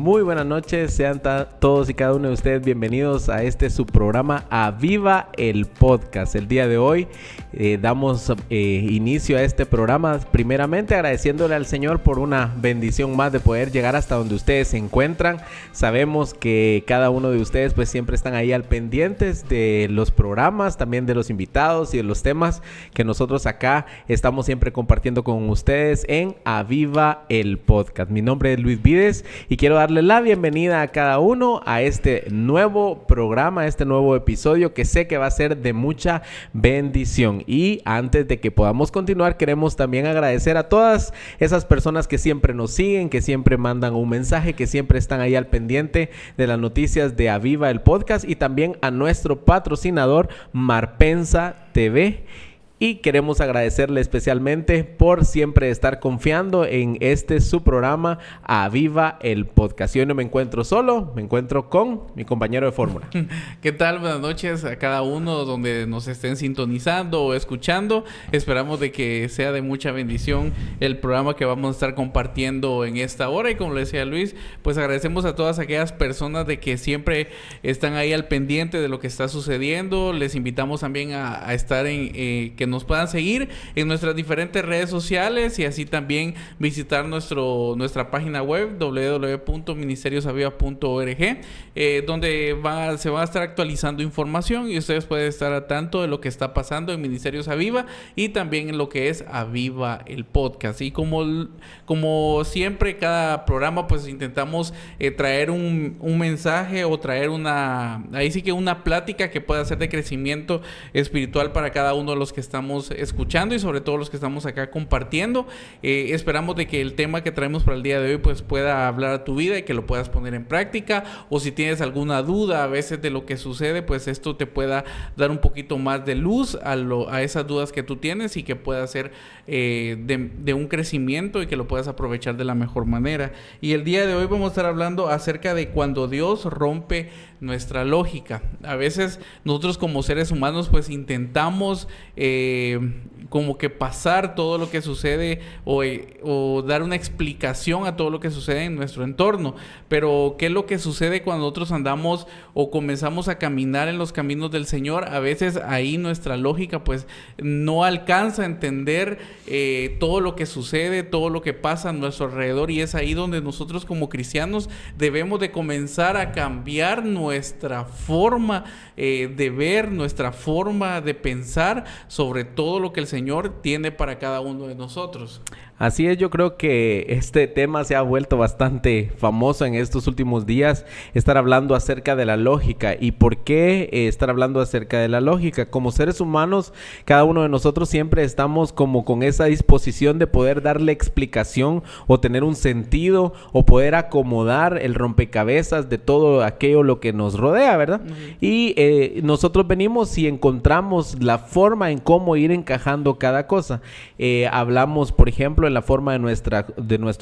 Muy buenas noches, sean todos y cada uno de ustedes bienvenidos a este su programa Aviva el Podcast. El día de hoy damos inicio a este programa primeramente agradeciéndole al Señor por una bendición más de poder llegar hasta donde ustedes se encuentran. Sabemos que cada uno de ustedes pues siempre están ahí al pendientes de los programas, también de los invitados y de los temas que nosotros acá estamos siempre compartiendo con ustedes en Aviva el Podcast. Mi nombre es Luis Vides y quiero darle la bienvenida a cada uno a este nuevo programa, a este nuevo episodio que sé que va a ser de mucha bendición. Y antes de que podamos continuar, queremos también agradecer a todas esas personas que siempre nos siguen, que siempre mandan un mensaje, que siempre están ahí al pendiente de las noticias de Aviva el Podcast, y también a nuestro patrocinador Marpensa TV. Y queremos agradecerle especialmente por siempre estar confiando en este su programa Aviva el Podcast. Yo no me encuentro solo, me encuentro con mi compañero de fórmula. ¿Qué tal? Buenas noches a cada uno donde nos estén sintonizando o escuchando. Esperamos de que sea de mucha bendición el programa que vamos a estar compartiendo en esta hora. Y como le decía Luis, pues agradecemos a todas aquellas personas de que siempre están ahí al pendiente de lo que está sucediendo. Les invitamos también a estar en que nos puedan seguir en nuestras diferentes redes sociales y así también visitar nuestra página web www.ministeriosaviva.org, donde se va a estar actualizando información y ustedes pueden estar al tanto de lo que está pasando en Ministerios Aviva y también en lo que es Aviva el Podcast. Y como siempre, cada programa pues intentamos traer un mensaje o traer una plática que pueda ser de crecimiento espiritual para cada uno de los que estamos escuchando y sobre todo los que estamos acá compartiendo. Esperamos de que el tema que traemos para el día de hoy pues pueda hablar a tu vida y que lo puedas poner en práctica, o si tienes alguna duda a veces de lo que sucede, pues esto te pueda dar un poquito más de luz a esas dudas que tú tienes y que pueda ser de un crecimiento y que lo puedas aprovechar de la mejor manera. Y el día de hoy vamos a estar hablando acerca de cuando Dios rompe nuestra lógica. A veces nosotros como seres humanos pues intentamos como que pasar todo lo que sucede o dar una explicación a todo lo que sucede en nuestro entorno, pero ¿qué es lo que sucede cuando nosotros andamos o comenzamos a caminar en los caminos del Señor? A veces ahí nuestra lógica pues no alcanza a entender todo lo que sucede, todo lo que pasa a nuestro alrededor, y es ahí donde nosotros como cristianos debemos de comenzar a cambiar nuestra forma de ver, nuestra forma de pensar sobre todo lo que el Señor tiene para cada uno de nosotros. Así es, yo creo que este tema se ha vuelto bastante famoso en estos últimos días, estar hablando acerca de la lógica. ¿Y por qué estar hablando acerca de la lógica? Como seres humanos, cada uno de nosotros siempre estamos como con esa disposición de poder darle explicación o tener un sentido o poder acomodar el rompecabezas de todo aquello lo que nos rodea, ¿verdad? Uh-huh. Y nosotros venimos y encontramos la forma en cómo ir encajando cada cosa. Hablamos, por ejemplo, en la forma de nuestro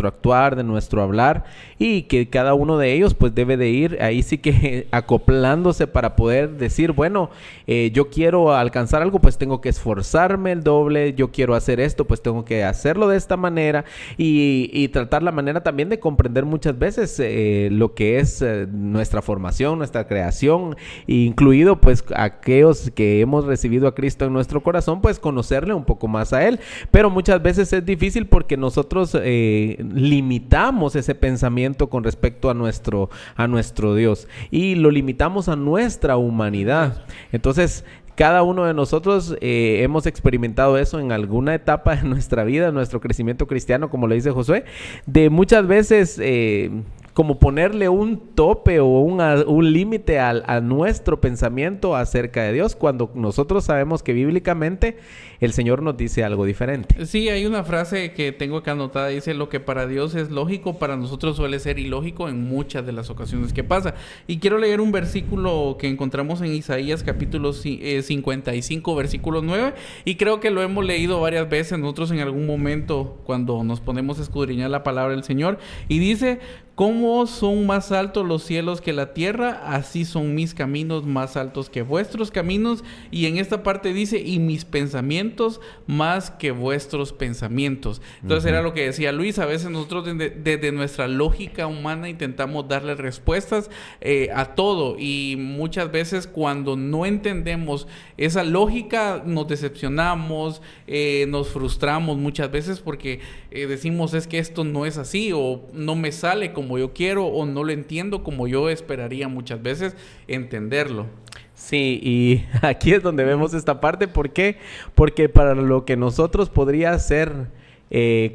actuar, de nuestro hablar, y que cada uno de ellos pues debe de ir ahí sí que acoplándose para poder decir, bueno, yo quiero alcanzar algo, pues tengo que esforzarme el doble, yo quiero hacer esto, pues tengo que hacerlo de esta manera, y tratar la manera también de comprender muchas veces lo que es nuestra formación, nuestra creación, incluido pues aquellos que hemos recibido a Cristo en nuestro corazón, pues conocerle un poco más a Él. Pero muchas veces es difícil porque nosotros limitamos ese pensamiento con respecto a nuestro Dios, y lo limitamos a nuestra humanidad. Entonces, cada uno de nosotros hemos experimentado eso en alguna etapa de nuestra vida, nuestro crecimiento cristiano, como le dice Josué, de muchas veces como ponerle un tope o un límite a nuestro pensamiento acerca de Dios, cuando nosotros sabemos que bíblicamente el Señor nos dice algo diferente. Sí, hay una frase que tengo acá anotada, dice: lo que para Dios es lógico, para nosotros suele ser ilógico en muchas de las ocasiones que pasa. Y quiero leer un versículo que encontramos en Isaías capítulo 55, versículo 9, y creo que lo hemos leído varias veces nosotros en algún momento cuando nos ponemos a escudriñar la palabra del Señor, y dice: como son más altos los cielos que la tierra, así son mis caminos más altos que vuestros caminos. Y en esta parte dice, y mis pensamientos más que vuestros pensamientos. Entonces era lo que decía Luis, a veces nosotros desde nuestra lógica humana intentamos darle respuestas a todo, y muchas veces cuando no entendemos esa lógica nos decepcionamos, nos frustramos muchas veces porque decimos, es que esto no es así, o no me sale como yo quiero, o no lo entiendo como yo esperaría muchas veces entenderlo. Sí, y aquí es donde vemos esta parte. ¿Por qué? Porque para lo que nosotros podría ser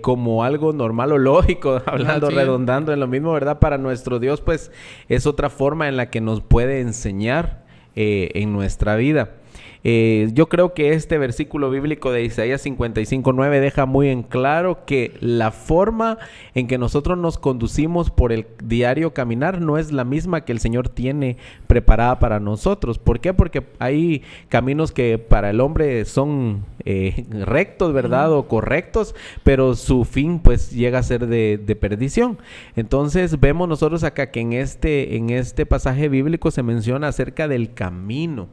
como algo normal o lógico, hablando, redondando en lo mismo, ¿verdad? Para nuestro Dios, pues, es otra forma en la que nos puede enseñar en nuestra vida. Yo creo que este versículo bíblico de Isaías 55:9 deja muy en claro que la forma en que nosotros nos conducimos por el diario caminar no es la misma que el Señor tiene preparada para nosotros. ¿Por qué? Porque hay caminos que para el hombre son rectos, ¿verdad? O correctos, pero su fin pues llega a ser de perdición. Entonces vemos nosotros acá que en este pasaje bíblico se menciona acerca del camino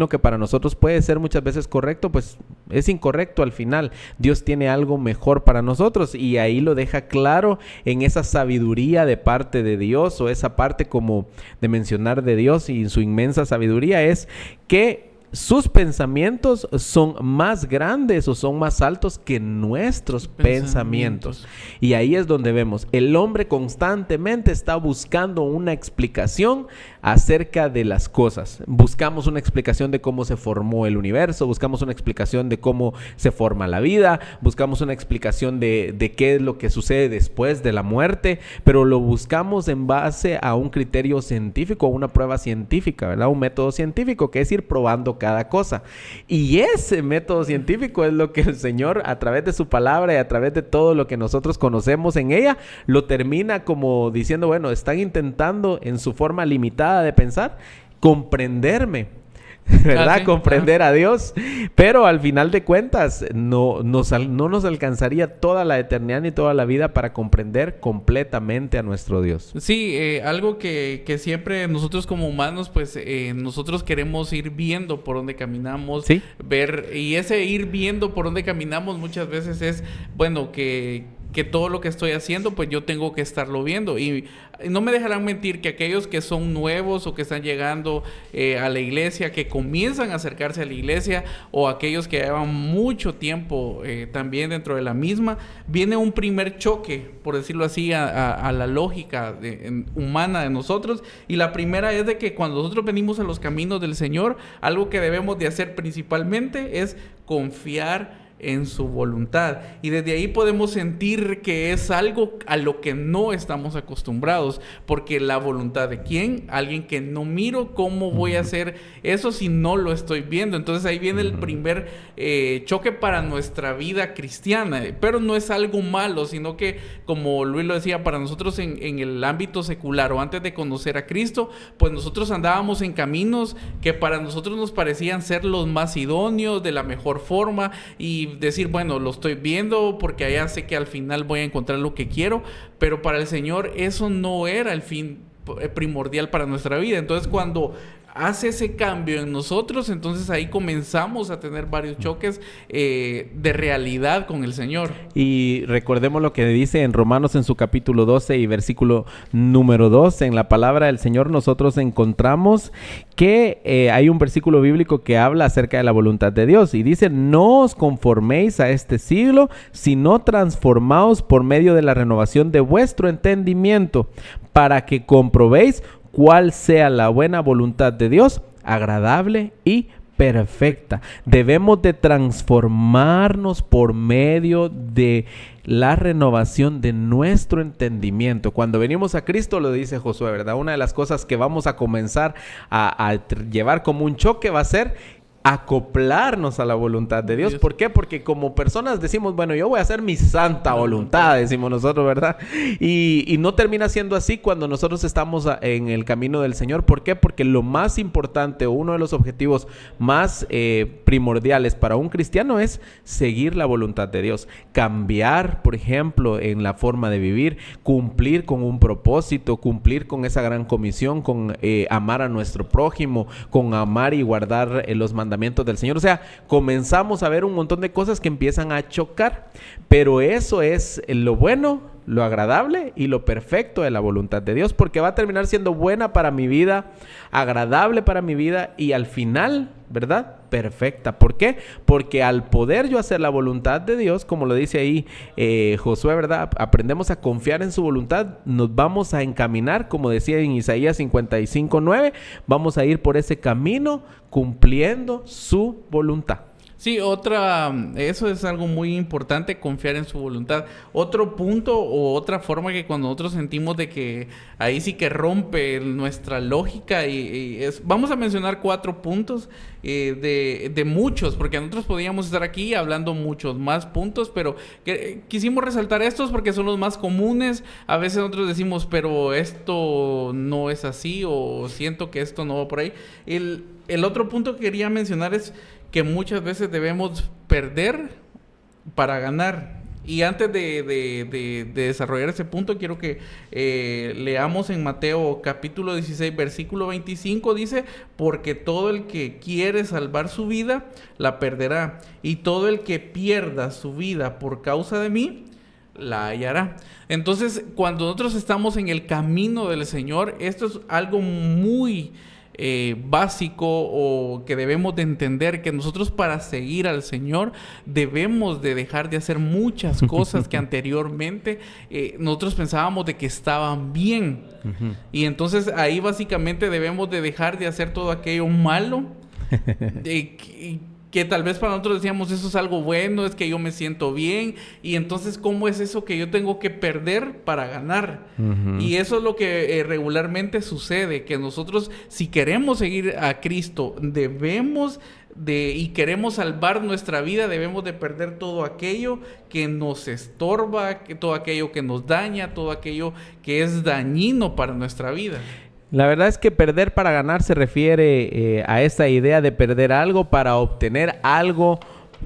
que para nosotros puede ser muchas veces correcto, pues es incorrecto al final. Dios tiene algo mejor para nosotros, y ahí lo deja claro en esa sabiduría de parte de Dios, o esa parte como de mencionar de Dios y su inmensa sabiduría, es que sus pensamientos son más grandes o son más altos que nuestros pensamientos. Y ahí es donde vemos, el hombre constantemente está buscando una explicación acerca de las cosas. Buscamos una explicación de cómo se formó el universo, buscamos una explicación de cómo se forma la vida, buscamos una explicación de qué es lo que sucede después de la muerte, pero lo buscamos en base a un criterio científico, a una prueba científica, ¿verdad? Un método científico, que es ir probando cada cosa. Y ese método científico es lo que el Señor, a través de su palabra y a través de todo lo que nosotros conocemos en ella, lo termina como diciendo, bueno, están intentando en su forma limitada de pensar comprenderme, ¿verdad? Comprender a Dios, pero al final de cuentas no nos alcanzaría toda la eternidad ni toda la vida para comprender completamente a nuestro Dios. Sí, algo que siempre nosotros como humanos, pues nosotros queremos ir viendo por dónde caminamos, ¿sí? Ver, y ese ir viendo por dónde caminamos muchas veces es, bueno, que todo lo que estoy haciendo, pues yo tengo que estarlo viendo. Y no me dejarán mentir que aquellos que son nuevos o que están llegando a la iglesia, que comienzan a acercarse a la iglesia, o aquellos que llevan mucho tiempo también dentro de la misma, viene un primer choque, por decirlo así, a la lógica humana de nosotros. Y la primera es de que cuando nosotros venimos a los caminos del Señor, algo que debemos de hacer principalmente es confiar en su voluntad, y desde ahí podemos sentir que es algo a lo que no estamos acostumbrados, porque la voluntad de quién, alguien que no miro, cómo voy a hacer eso si no lo estoy viendo. Entonces ahí viene el primer choque para nuestra vida cristiana, pero no es algo malo, sino que, como Luis lo decía, para nosotros en el ámbito secular o antes de conocer a Cristo, pues nosotros andábamos en caminos que para nosotros nos parecían ser los más idóneos, de la mejor forma, y decir, bueno, lo estoy viendo porque allá sé que al final voy a encontrar lo que quiero, pero para el Señor eso no era el fin primordial para nuestra vida. Entonces cuando hace ese cambio en nosotros, entonces ahí comenzamos a tener varios choques de realidad con el Señor. Y recordemos lo que dice en Romanos en su capítulo 12 y versículo número 2, en la palabra del Señor nosotros encontramos que hay un versículo bíblico que habla acerca de la voluntad de Dios, y dice: no os conforméis a este siglo, sino transformaos por medio de la renovación de vuestro entendimiento, para que comprobéis cuál sea la buena voluntad de Dios, agradable y perfecta. Debemos de transformarnos por medio de la renovación de nuestro entendimiento. Cuando venimos a Cristo, lo dice Josué, ¿verdad? Una de las cosas que vamos a comenzar a llevar como un choque va a ser acoplarnos a la voluntad de Dios. ¿Por qué? Porque como personas decimos, bueno, yo voy a hacer mi santa voluntad, decimos nosotros, ¿verdad? Y no termina siendo así cuando nosotros estamos en el camino del Señor. ¿Por qué? Porque lo más importante, o uno de los objetivos más primordiales para un cristiano es seguir la voluntad de Dios, cambiar, por ejemplo, en la forma de vivir, cumplir con un propósito, cumplir con esa gran comisión, con amar a nuestro prójimo, con amar y guardar los mandamientos del Señor. O sea, comenzamos a ver un montón de cosas que empiezan a chocar, pero eso es lo bueno, lo agradable y lo perfecto de la voluntad de Dios, porque va a terminar siendo buena para mi vida, agradable para mi vida y al final, ¿verdad? Perfecta. ¿Por qué? Porque al poder yo hacer la voluntad de Dios, como lo dice ahí Josué, ¿verdad? Aprendemos a confiar en su voluntad, nos vamos a encaminar, como decía en Isaías 55:9, vamos a ir por ese camino cumpliendo su voluntad. Sí, eso es algo muy importante, confiar en su voluntad. Otro punto o otra forma que cuando nosotros sentimos de que ahí sí que rompe nuestra lógica vamos a mencionar 4 puntos de muchos, porque nosotros podíamos estar aquí hablando muchos más puntos, pero quisimos resaltar estos porque son los más comunes. A veces nosotros decimos, pero esto no es así o siento que esto no va por ahí. El otro punto que quería mencionar es que muchas veces debemos perder para ganar. Y antes de desarrollar ese punto, quiero que leamos en Mateo capítulo 16, versículo 25, dice, porque todo el que quiere salvar su vida, la perderá. Y todo el que pierda su vida por causa de mí, la hallará. Entonces, cuando nosotros estamos en el camino del Señor, esto es algo muy básico o que debemos de entender, que nosotros para seguir al Señor debemos de dejar de hacer muchas cosas que anteriormente nosotros pensábamos de que estaban bien. Y entonces ahí básicamente debemos de dejar de hacer todo aquello malo que tal vez para nosotros decíamos, eso es algo bueno, es que yo me siento bien, y entonces ¿cómo es eso que yo tengo que perder para ganar? Y eso es lo que regularmente sucede, que nosotros, si queremos seguir a Cristo, y queremos salvar nuestra vida, debemos de perder todo aquello que nos estorba, todo aquello que nos daña, todo aquello que es dañino para nuestra vida. La verdad es que perder para ganar se refiere a esa idea de perder algo para obtener algo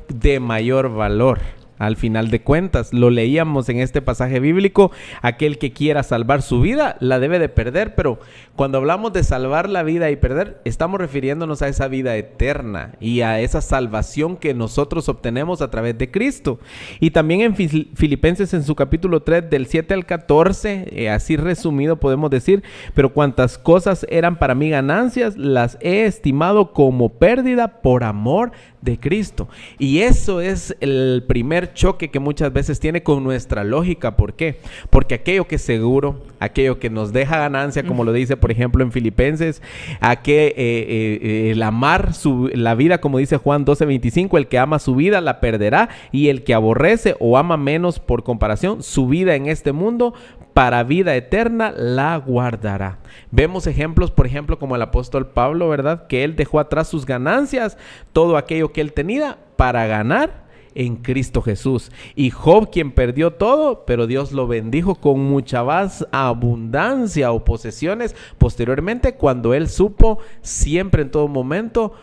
de mayor valor. Al final de cuentas, lo leíamos en este pasaje bíblico, aquel que quiera salvar su vida, la debe de perder, pero cuando hablamos de salvar la vida y perder, estamos refiriéndonos a esa vida eterna y a esa salvación que nosotros obtenemos a través de Cristo. Y también en Filipenses, en su capítulo 3, del 7 al 14, así resumido podemos decir, pero cuantas cosas eran para mí ganancias, las he estimado como pérdida por amor de Cristo. Y eso es el primer choque que muchas veces tiene con nuestra lógica. ¿Por qué? Porque aquello que es seguro, aquello que nos deja ganancia, como lo dice por ejemplo en Filipenses, el amar la vida, como dice Juan 12:25, el que ama su vida la perderá, y el que aborrece o ama menos por comparación su vida en este mundo, para vida eterna la guardará. Vemos ejemplos, por ejemplo, como el apóstol Pablo, ¿verdad? Que él dejó atrás sus ganancias, todo aquello que él tenía, para ganar en Cristo Jesús. Y Job, quien perdió todo, pero Dios lo bendijo con mucha más abundancia o posesiones posteriormente, cuando él supo siempre en todo momento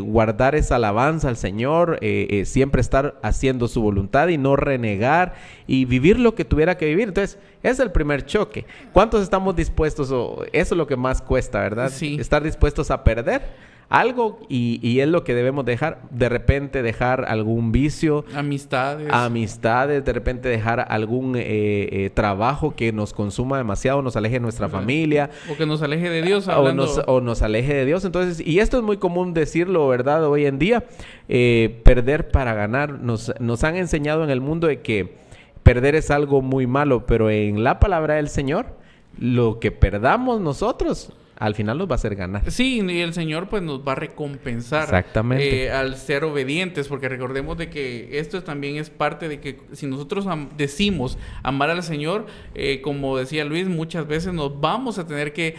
guardar esa alabanza al Señor, siempre estar haciendo su voluntad y no renegar y vivir lo que tuviera que vivir. Entonces, ese es el primer choque. ¿Cuántos estamos dispuestos? Eso es lo que más cuesta, ¿verdad? Sí. Estar dispuestos a perder algo y es lo que debemos dejar. De repente dejar algún vicio, amistades, de repente dejar algún trabajo que nos consuma demasiado, nos aleje de nuestra familia, o que nos aleje de Dios, o nos aleje de Dios. Entonces, y esto es muy común decirlo, ¿verdad? Hoy en día, perder para ganar. Nos han enseñado en el mundo de que perder es algo muy malo, pero en la palabra del Señor, lo que perdamos nosotros al final nos va a hacer ganar. Sí, y el Señor pues nos va a recompensar. Exactamente. Al ser obedientes, porque recordemos de que esto también es parte de que si nosotros decimos amar al Señor, como decía Luis, muchas veces nos vamos a tener que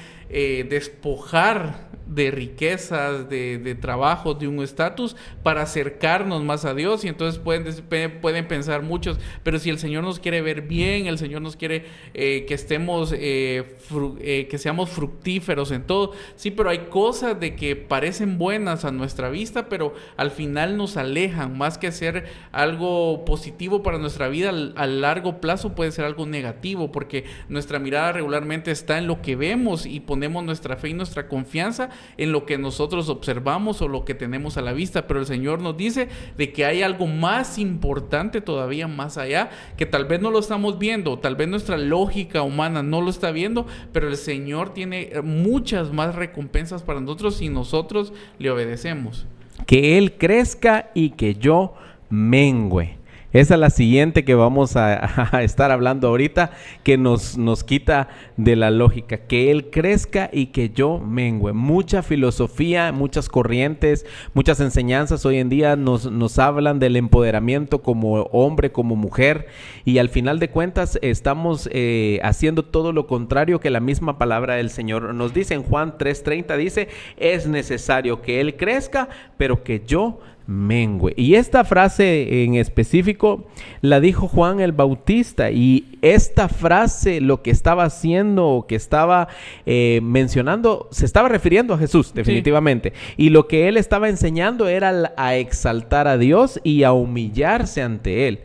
despojar de riquezas, de trabajo, de un estatus para acercarnos más a Dios. Y entonces pueden pensar muchos, pero si el Señor nos quiere ver bien, el Señor nos quiere que estemos, que seamos fructíferos en todo. Sí, pero hay cosas de que parecen buenas a nuestra vista, pero al final nos alejan. Más que ser algo positivo para nuestra vida, a largo plazo puede ser algo negativo, porque nuestra mirada regularmente está en lo que vemos y ponemos nuestra fe y nuestra confianza en lo que nosotros observamos o lo que tenemos a la vista. Pero el Señor nos dice de que hay algo más importante todavía más allá, que tal vez no lo estamos viendo, tal vez nuestra lógica humana no lo está viendo, pero el Señor tiene muchas más recompensas para nosotros si nosotros le obedecemos. Que Él crezca y que yo mengüe. Esa es la siguiente que vamos a estar hablando ahorita, que nos quita de la lógica. Que Él crezca y que yo mengüe. Mucha filosofía, muchas corrientes, muchas enseñanzas hoy en día nos hablan del empoderamiento como hombre, como mujer, y al final de cuentas estamos haciendo todo lo contrario que la misma palabra del Señor nos dice. En Juan 3:30 dice: es necesario que Él crezca, pero que yo mengüe. Y esta frase en específico la dijo Juan el Bautista, y esta frase lo que estaba haciendo o que estaba mencionando se estaba refiriendo a Jesús definitivamente, sí. Y lo que él estaba enseñando era a exaltar a Dios y a humillarse ante Él.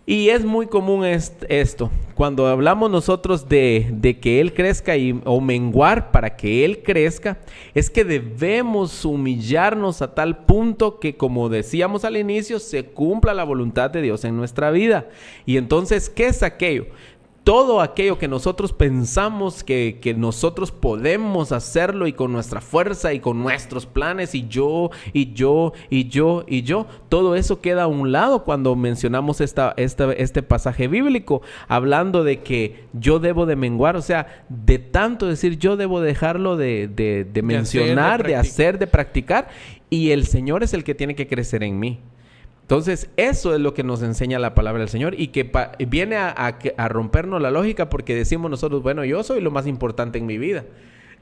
Y es muy común esto, cuando hablamos nosotros de que Él crezca o menguar para que Él crezca, es que debemos humillarnos a tal punto que, como decíamos al inicio, se cumpla la voluntad de Dios en nuestra vida. Y entonces, ¿qué es aquello? Todo aquello que nosotros pensamos que nosotros podemos hacerlo, y con nuestra fuerza y con nuestros planes, y yo, todo eso queda a un lado cuando mencionamos este pasaje bíblico, hablando de que yo debo de menguar, o sea, de tanto decir yo debo dejarlo de mencionar, de hacer, de practicar, y el Señor es el que tiene que crecer en mí. Entonces, eso es lo que nos enseña la palabra del Señor, y que viene a rompernos la lógica, porque decimos nosotros, bueno, yo soy lo más importante en mi vida.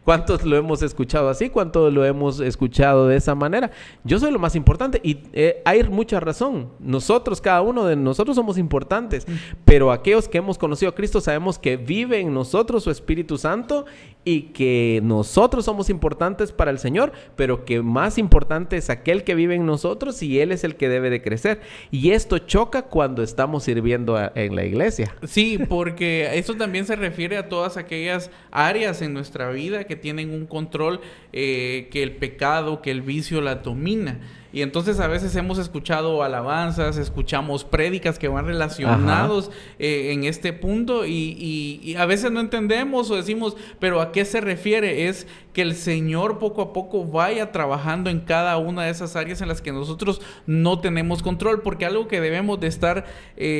¿Cuántos lo hemos escuchado así? ¿Cuántos lo hemos escuchado de esa manera? Yo soy lo más importante, y hay mucha razón. Nosotros, cada uno de nosotros somos importantes, pero aquellos que hemos conocido a Cristo sabemos que vive en nosotros su Espíritu Santo, y que nosotros somos importantes para el Señor, pero que más importante es aquel que vive en nosotros, y Él es el que debe de crecer. Y esto choca cuando estamos sirviendo en la iglesia. Sí, porque eso también se refiere a todas aquellas áreas en nuestra vida que tienen un control, que el pecado, que el vicio la domina. Y entonces a veces hemos escuchado alabanzas, escuchamos prédicas que van relacionados en este punto, y a veces no entendemos o decimos, pero ¿a qué se refiere? Es que el Señor poco a poco vaya trabajando en cada una de esas áreas en las que nosotros no tenemos control, porque algo que debemos de estar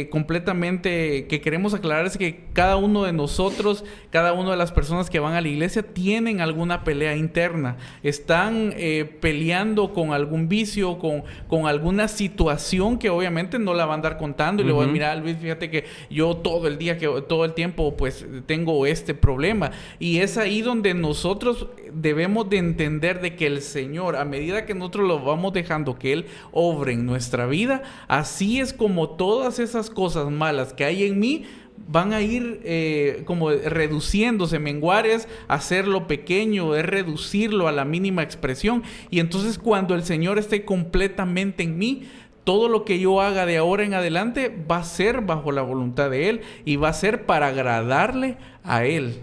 completamente, que queremos aclarar, es que cada uno de nosotros, cada una de las personas que van a la iglesia tienen alguna pelea interna, están peleando con algún vicio, con alguna situación que obviamente no la van a andar contando, y le voy a mirar, Luis, fíjate que yo todo el tiempo pues tengo este problema. Y es ahí donde nosotros debemos de entender de que el Señor, a medida que nosotros lo vamos dejando que Él obre en nuestra vida, así es como todas esas cosas malas que hay en mí van a ir como reduciéndose. Menguar es hacerlo pequeño, es reducirlo a la mínima expresión. Y entonces, cuando el Señor esté completamente en mí, todo lo que yo haga de ahora en adelante va a ser bajo la voluntad de Él, y va a ser para agradarle a Él.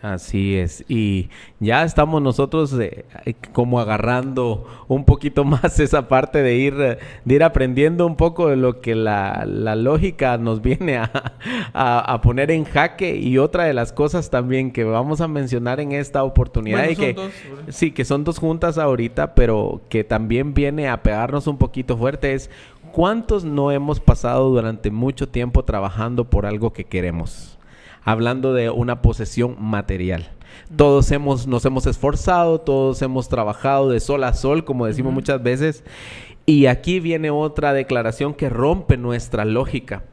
Así es, y ya estamos nosotros como agarrando un poquito más esa parte de ir aprendiendo un poco de lo que la lógica nos viene a poner en jaque. Y otra de las cosas también que vamos a mencionar en esta oportunidad, que son dos juntas ahorita, pero que también viene a pegarnos un poquito fuerte, es ¿cuántos no hemos pasado durante mucho tiempo trabajando por algo que queremos? Hablando de una posesión material. Todos nos hemos esforzado, todos hemos trabajado de sol a sol, como decimos muchas veces. Y aquí viene otra declaración que rompe nuestra lógica.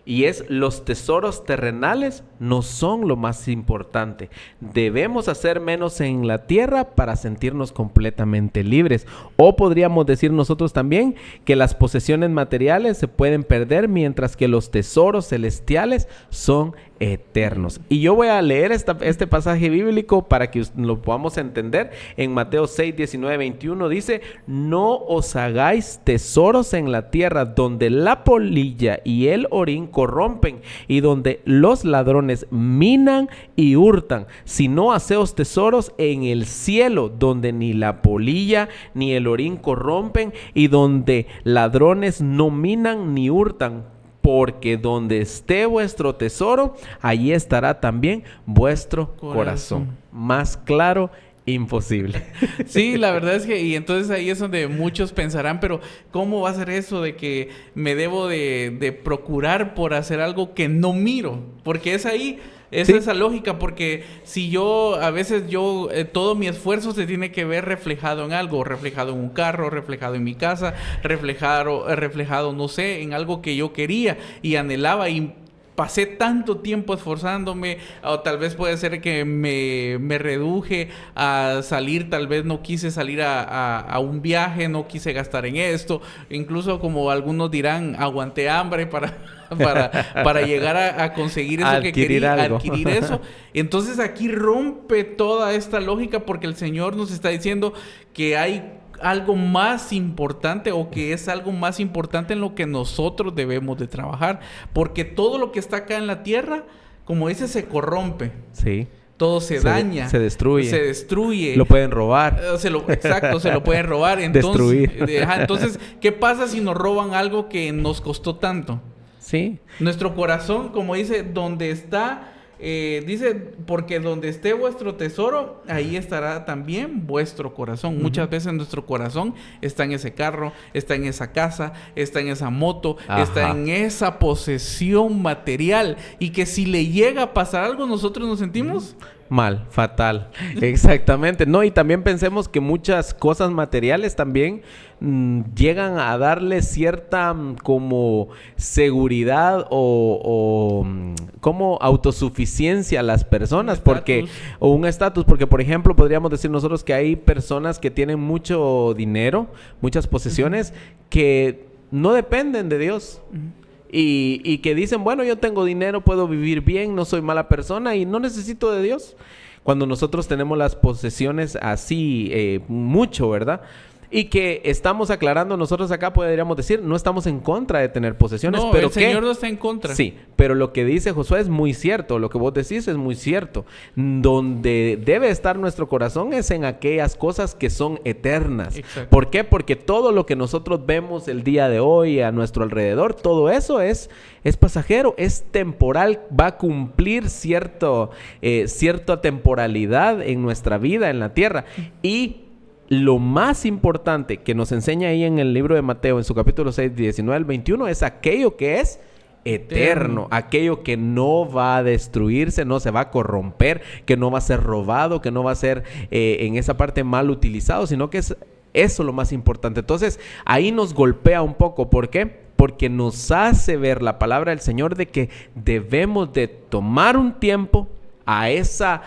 Y es: los tesoros terrenales no son lo más importante. Debemos hacer menos en la tierra para sentirnos completamente libres. O podríamos decir nosotros también que las posesiones materiales se pueden perder, mientras que los tesoros celestiales son eternos. Y yo voy a leer este pasaje bíblico para que lo podamos entender. En Mateo 6, 19, 21 dice: no os hagáis tesoros en la tierra, donde la polilla y el orín corrompen, y donde los ladrones minan y hurtan, sino haceos tesoros en el cielo, donde ni la polilla ni el orín corrompen, y donde ladrones no minan ni hurtan. Porque donde esté vuestro tesoro, allí estará también vuestro corazón. Más claro, imposible. Sí, la verdad es que, y entonces ahí es donde muchos pensarán, pero ¿cómo va a ser eso de que me debo de procurar por hacer algo que no miro? Porque es ahí... Es esa lógica, porque si a veces todo mi esfuerzo se tiene que ver reflejado en algo, reflejado en un carro, reflejado en mi casa, reflejado, no sé, en algo que yo quería y anhelaba, y pasé tanto tiempo esforzándome, o tal vez puede ser que me reduje a salir, tal vez no quise salir a un viaje, no quise gastar en esto, incluso como algunos dirán, aguanté hambre para llegar a conseguir eso que quería, adquirir eso. Entonces aquí rompe toda esta lógica, porque el Señor nos está diciendo que hay algo más importante, o que es algo más importante en lo que nosotros debemos de trabajar, porque todo lo que está acá en la tierra, como dice, se corrompe. Sí. Todo se daña. Se destruye. Se destruye. Lo pueden robar. Exacto, se lo pueden robar. Entonces, destruir. Entonces, ¿qué pasa si nos roban algo que nos costó tanto? Sí. Nuestro corazón, como dice, donde está... dice, porque donde esté vuestro tesoro, ahí estará también vuestro corazón. Muchas veces nuestro corazón está en ese carro, está en esa casa, está en esa moto, está en esa posesión material, y que si le llega a pasar algo, nosotros nos sentimos... mal, fatal. Exactamente. No, y también pensemos que muchas cosas materiales también llegan a darle cierta como seguridad o como autosuficiencia a las personas, o un estatus, porque por ejemplo podríamos decir nosotros que hay personas que tienen mucho dinero, muchas posesiones, que no dependen de Dios. Y que dicen, bueno, yo tengo dinero, puedo vivir bien, no soy mala persona y no necesito de Dios. Cuando nosotros tenemos las posesiones así mucho, ¿verdad? Y que estamos aclarando, nosotros acá podríamos decir, no estamos en contra de tener posesiones. No, pero el Señor no está en contra. Sí, pero lo que dice Josué es muy cierto, lo que vos decís es muy cierto. Donde debe estar nuestro corazón es en aquellas cosas que son eternas. Exacto. ¿Por qué? Porque todo lo que nosotros vemos el día de hoy a nuestro alrededor, todo eso es pasajero, es temporal, va a cumplir cierta temporalidad en nuestra vida en la tierra. Y lo más importante que nos enseña ahí en el libro de Mateo, en su capítulo 6, 19 al 21, es aquello que es eterno, aquello que no va a destruirse, no se va a corromper, que no va a ser robado, que no va a ser en esa parte mal utilizado, sino que es eso lo más importante. Entonces, ahí nos golpea un poco. ¿Por qué? Porque nos hace ver la palabra del Señor de que debemos de tomar un tiempo a esa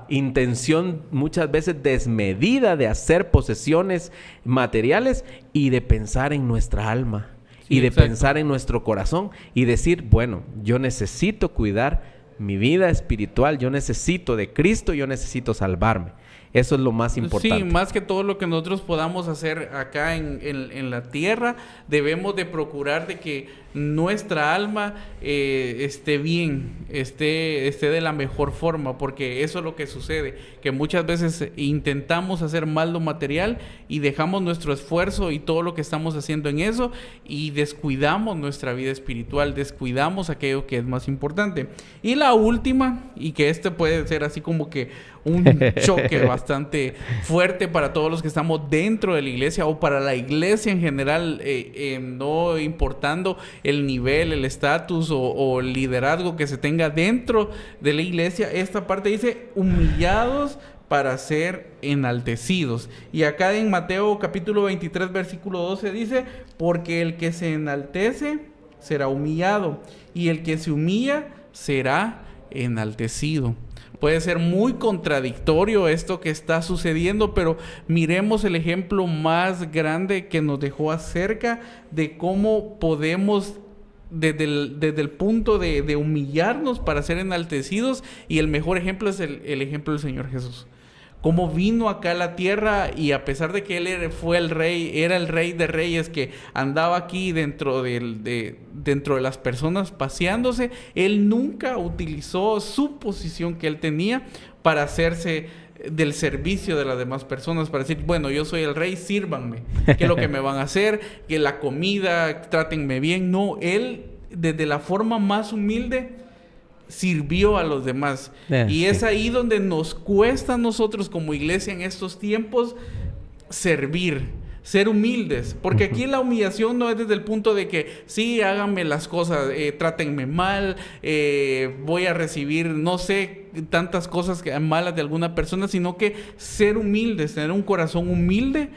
intención muchas veces desmedida de hacer posesiones materiales y de pensar en nuestra alma y de pensar en nuestro corazón y decir, bueno, yo necesito cuidar mi vida espiritual, yo necesito de Cristo, yo necesito salvarme. Eso es lo más importante. Sí, más que todo lo que nosotros podamos hacer acá en la tierra, debemos de procurar de que nuestra alma esté bien, esté de la mejor forma, porque eso es lo que sucede, que muchas veces intentamos hacer mal lo material y dejamos nuestro esfuerzo y todo lo que estamos haciendo en eso y descuidamos nuestra vida espiritual, descuidamos aquello que es más importante. Y la última, y que puede ser así como que un choque bastante fuerte para todos los que estamos dentro de la iglesia o para la iglesia en general, no importando el nivel, el estatus o el liderazgo que se tenga dentro de la iglesia. Esta parte dice, humillados para ser enaltecidos. Y acá en Mateo capítulo 23 versículo 12 dice, porque el que se enaltece será humillado, y el que se humilla será enaltecido. Puede ser muy contradictorio esto que está sucediendo, pero miremos el ejemplo más grande que nos dejó acerca de cómo podemos desde el punto de humillarnos para ser enaltecidos, y el mejor ejemplo es el ejemplo del Señor Jesús. Cómo vino acá a la tierra, y a pesar de que él era el rey de reyes que andaba aquí dentro de las personas paseándose, él nunca utilizó su posición que él tenía para hacerse del servicio de las demás personas, para decir, bueno, yo soy el rey, sírvanme, ¿qué es lo que me van a hacer? Que la comida, trátenme bien. No, él desde la forma más humilde sirvió a los demás. Y es ahí donde nos cuesta a nosotros como iglesia en estos tiempos servir, ser humildes, porque aquí la humillación no es desde el punto de que sí, háganme las cosas, trátenme mal, voy a recibir, no sé, tantas cosas malas de alguna persona, sino que ser humildes, tener un corazón humilde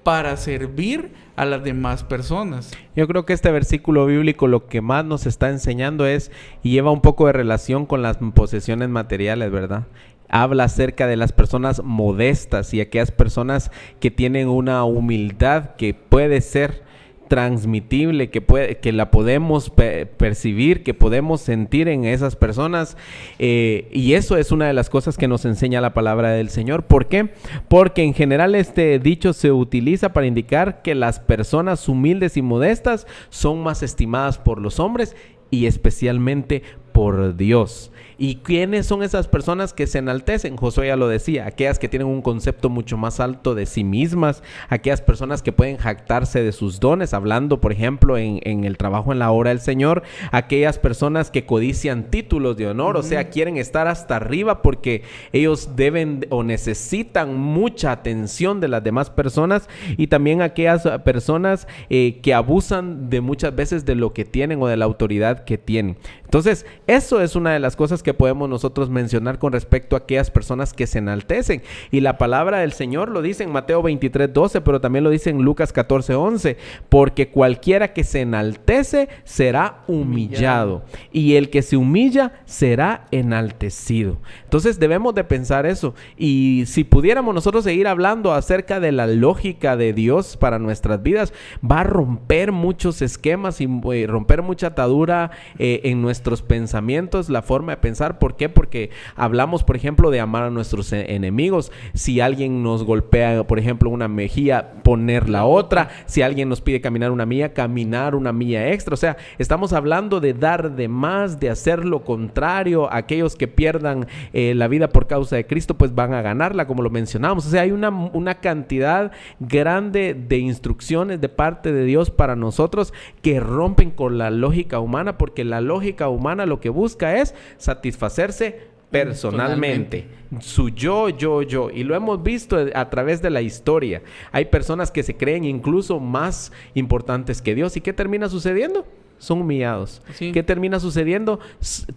para servir a las demás personas. Yo creo que este versículo bíblico lo que más nos está enseñando es, y lleva un poco de relación con las posesiones materiales, ¿verdad? Habla acerca de las personas modestas y aquellas personas que tienen una humildad que puede ser transmitible, que la podemos percibir, que podemos sentir en esas personas, y eso es una de las cosas que nos enseña la palabra del Señor. ¿Por qué? Porque en general este dicho se utiliza para indicar que las personas humildes y modestas son más estimadas por los hombres y especialmente por Dios. ¿Y quiénes son esas personas que se enaltecen? Josué ya lo decía, aquellas que tienen un concepto mucho más alto de sí mismas, aquellas personas que pueden jactarse de sus dones, hablando por ejemplo en el trabajo en la obra del Señor, aquellas personas que codician títulos de honor, o sea, quieren estar hasta arriba porque ellos deben o necesitan mucha atención de las demás personas, y también aquellas personas que abusan de muchas veces de lo que tienen o de la autoridad que tienen. Entonces, eso es una de las cosas que podemos nosotros mencionar con respecto a aquellas personas que se enaltecen. Y la palabra del Señor lo dice en Mateo 23:12, pero también lo dice en Lucas 14:11, porque cualquiera que se enaltece será humillado, y el que se humilla será enaltecido. Entonces debemos de pensar eso. Y si pudiéramos nosotros seguir hablando acerca de la lógica de Dios para nuestras vidas, va a romper muchos esquemas y romper mucha atadura en nuestros pensamientos, la forma de pensar. ¿Por qué? Porque hablamos, por ejemplo, de amar a nuestros enemigos. Si alguien nos golpea, por ejemplo, una mejilla, poner la otra. Si alguien nos pide caminar una milla, caminar una milla extra. O sea, estamos hablando de dar de más, de hacer lo contrario. Aquellos que pierdan la vida por causa de Cristo, pues van a ganarla, como lo mencionamos. O sea, hay una cantidad grande de instrucciones de parte de Dios para nosotros que rompen con la lógica humana, porque la lógica humana lo que busca es satisfacerse personalmente. Su yo. Y lo hemos visto a través de la historia. Hay personas que se creen incluso más importantes que Dios. ¿Y qué termina sucediendo? Son humillados. Sí. ¿Qué termina sucediendo?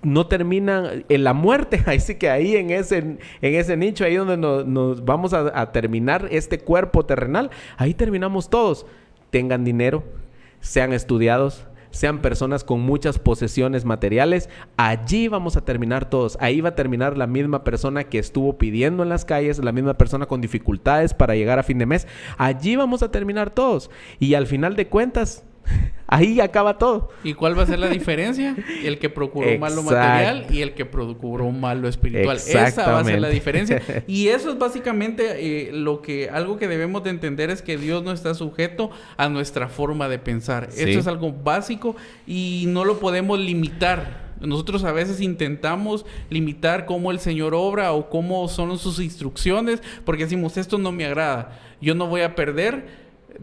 No terminan en la muerte. Así que ahí en ese nicho, ahí donde nos vamos a terminar este cuerpo terrenal, ahí terminamos todos. Tengan dinero, sean estudiados, sean personas con muchas posesiones materiales, allí vamos a terminar todos. Ahí va a terminar la misma persona que estuvo pidiendo en las calles, la misma persona con dificultades para llegar a fin de mes. Allí vamos a terminar todos. Y al final de cuentas, ahí acaba todo. ¿Y cuál va a ser la diferencia? El que procuró mal lo material y el que procuró mal lo espiritual. Esa va a ser la diferencia. Y eso es básicamente algo que debemos de entender, es que Dios no está sujeto a nuestra forma de pensar. Sí. Esto es algo básico y no lo podemos limitar. Nosotros a veces intentamos limitar cómo el Señor obra o cómo son sus instrucciones, porque decimos, esto no me agrada. Yo no voy a perder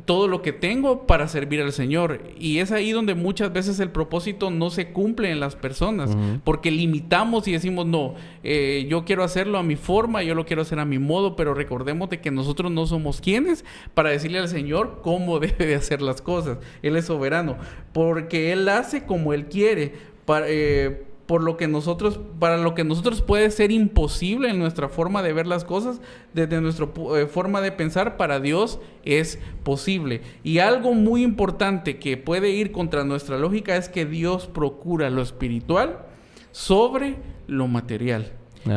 todo lo que tengo para servir al Señor. Y es ahí donde muchas veces el propósito no se cumple en las personas, porque limitamos y decimos, no, yo quiero hacerlo a mi forma, yo lo quiero hacer a mi modo, pero recordemos de que nosotros no somos quienes para decirle al Señor cómo debe de hacer las cosas. Él es soberano, porque Él hace como Él quiere. para lo que nosotros puede ser imposible en nuestra forma de ver las cosas, desde nuestra forma de pensar, para Dios es posible. Y algo muy importante que puede ir contra nuestra lógica es que Dios procura lo espiritual sobre lo material.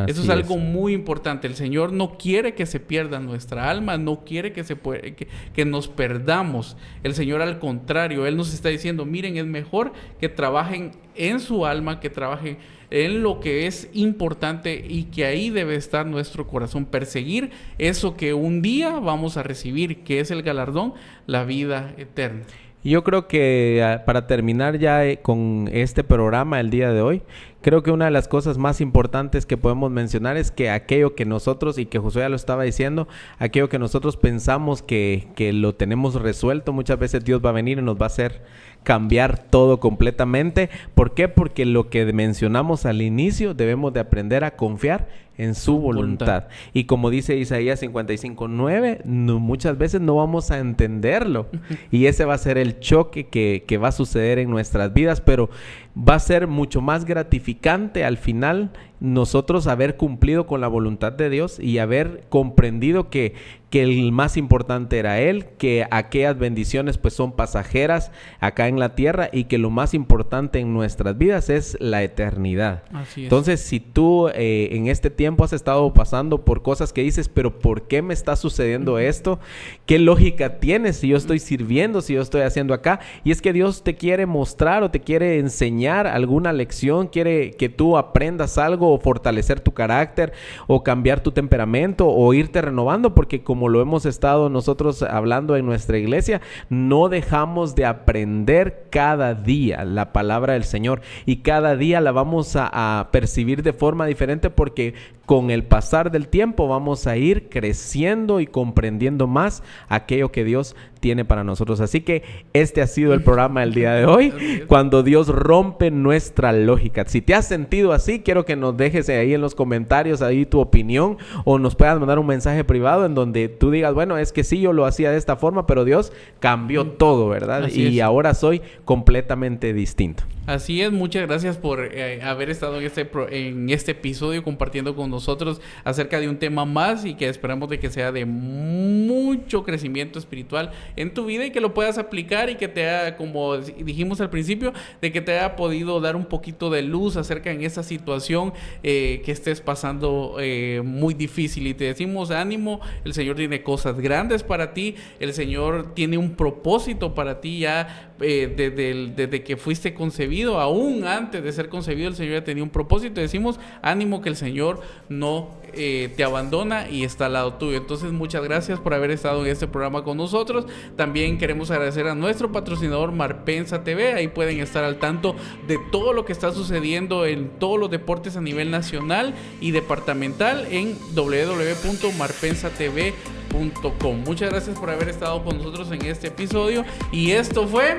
Eso es algo muy importante. El Señor no quiere que se pierda nuestra alma, no quiere que nos perdamos. El Señor, al contrario, Él nos está diciendo, miren, es mejor que trabajen en su alma, que trabajen en lo que es importante, y que ahí debe estar nuestro corazón, perseguir eso que un día vamos a recibir, que es el galardón, la vida eterna. Yo creo que para terminar ya con este programa el día de hoy, creo que una de las cosas más importantes que podemos mencionar es que aquello que nosotros, y que Josué ya lo estaba diciendo, aquello que nosotros pensamos que lo tenemos resuelto, muchas veces Dios va a venir y nos va a hacer cambiar todo completamente. ¿Por qué? Porque lo que mencionamos al inicio, debemos de aprender a confiar en su voluntad. Y como dice Isaías 55:9, muchas veces no vamos a entenderlo. Y ese va a ser el choque que va a suceder en nuestras vidas, pero va a ser mucho más gratificante al final nosotros haber cumplido con la voluntad de Dios y haber comprendido que el más importante era Él, que aquellas bendiciones pues son pasajeras acá en la tierra, y que lo más importante en nuestras vidas es la eternidad. Así es. Entonces, si tú en este tiempo has estado pasando por cosas que dices, pero ¿por qué me está sucediendo esto? ¿Qué lógica tiene si yo estoy sirviendo, si yo estoy haciendo acá? Y es que Dios te quiere mostrar o te quiere enseñar alguna lección, quiere que tú aprendas algo, o fortalecer tu carácter, o cambiar tu temperamento, o irte renovando, porque como lo hemos estado nosotros hablando en nuestra iglesia, no dejamos de aprender cada día la palabra del Señor, y cada día la vamos a percibir de forma diferente, porque con el pasar del tiempo vamos a ir creciendo y comprendiendo más aquello que Dios tiene para nosotros. Así que este ha sido el programa del día de hoy, cuando Dios rompe nuestra lógica. Si te has sentido así, quiero que nos dejes ahí en los comentarios ahí tu opinión, o nos puedas mandar un mensaje privado en donde tú digas, bueno, es que sí, yo lo hacía de esta forma, pero Dios cambió todo, ¿verdad? Y ahora soy completamente distinto. Así es, muchas gracias por haber estado en este episodio compartiendo con nosotros acerca de un tema más, y que esperamos de que sea de mucho crecimiento espiritual en tu vida, y que lo puedas aplicar, y que te haya, como dijimos al principio, de que te haya podido dar un poquito de luz acerca en esa situación que estés pasando muy difícil. Y te decimos, ánimo, el Señor tiene cosas grandes para ti, el Señor tiene un propósito para ti ya. Desde que fuiste concebido, aún antes de ser concebido, el Señor ya tenía un propósito. Decimos, ánimo, que el Señor no te abandona y está al lado tuyo. Entonces, muchas gracias por haber estado en este programa con nosotros. También queremos agradecer a nuestro patrocinador Marpensa TV. Ahí pueden estar al tanto de todo lo que está sucediendo en todos los deportes a nivel nacional y departamental en www.marpensatv.com. Muchas gracias por haber estado con nosotros en este episodio, y esto fue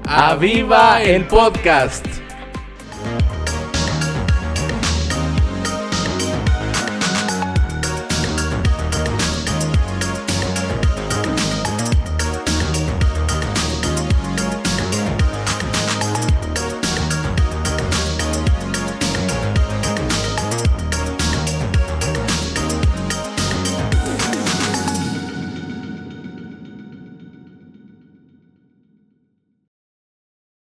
¡Aviva el Podcast!